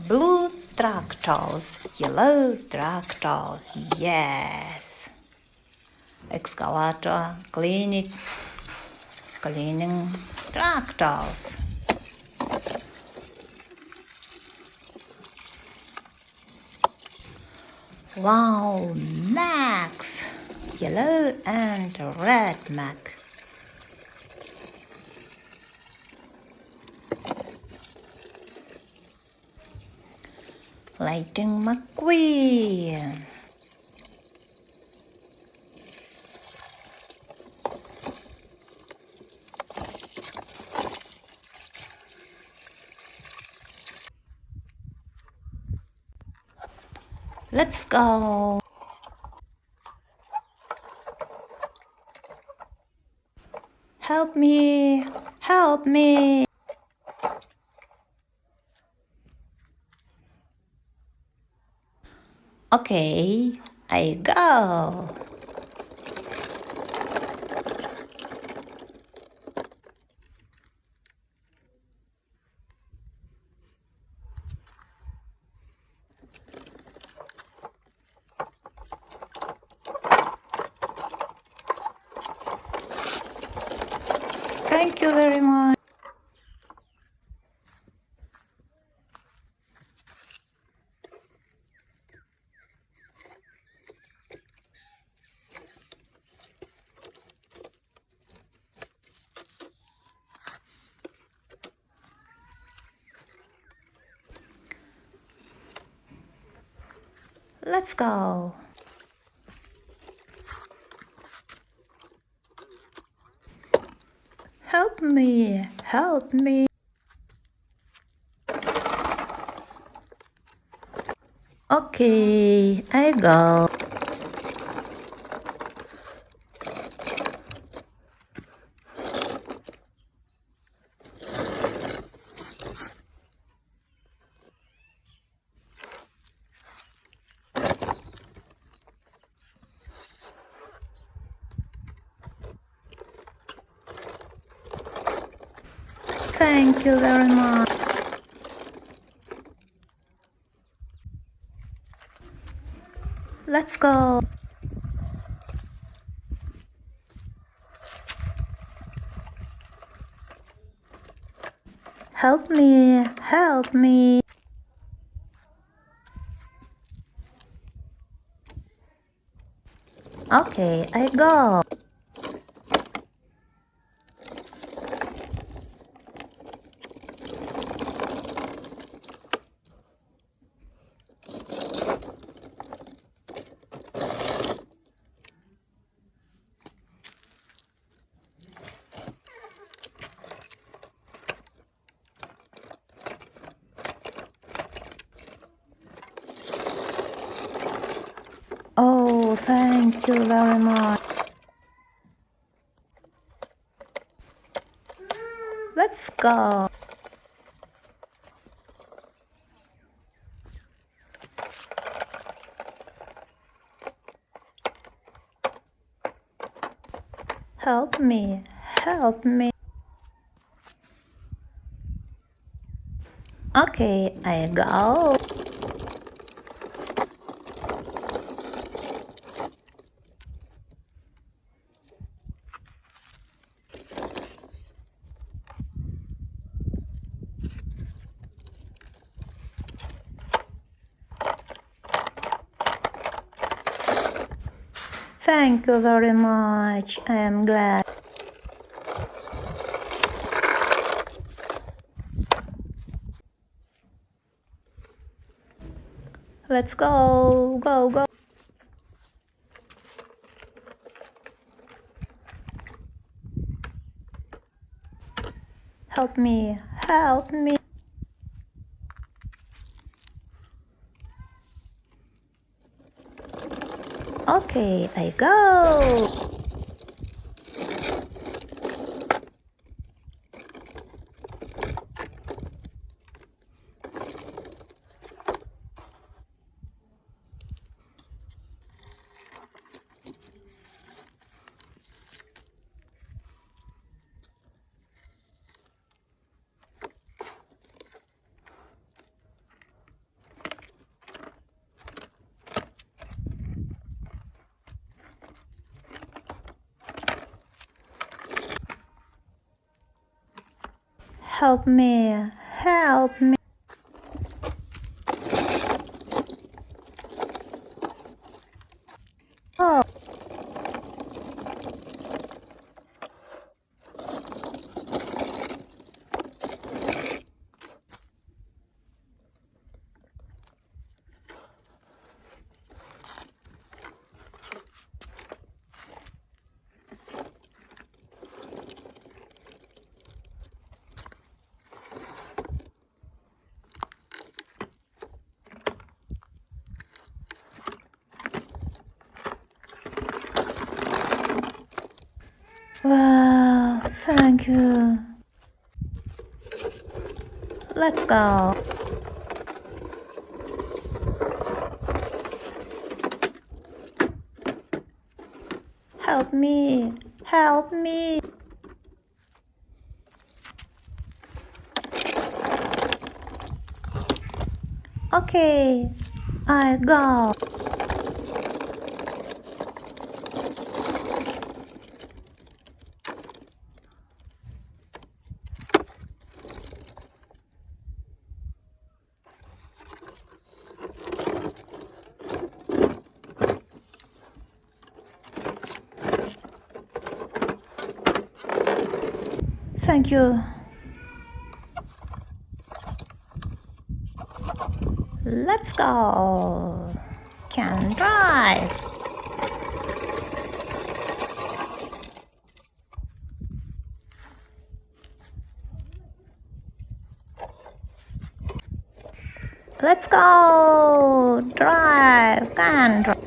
Blue tractors, yellow tractors, yes. Excavator, cleaning tractors. Wow, Max, yellow and red Mac. Lightning McQueen. Let's go. Help me, help me. Okay, I go. Thank you very much. Let's go. Help me, help me. Okay, I go. Thank you very much. Let's go. Help me, help me. Okay, I go. Oh, thank you very much. Let's go. Help me, help me. Okay, I go. Thank you very much. I am glad. Let's go, go, go. Help me, help me. Okay, I go. Help me. Help me. Oh. Wow, thank you. Let's go. Help me. Help me. Okay, I go. Thank you. Let's go. Can drive. Let's go. Drive. Can drive.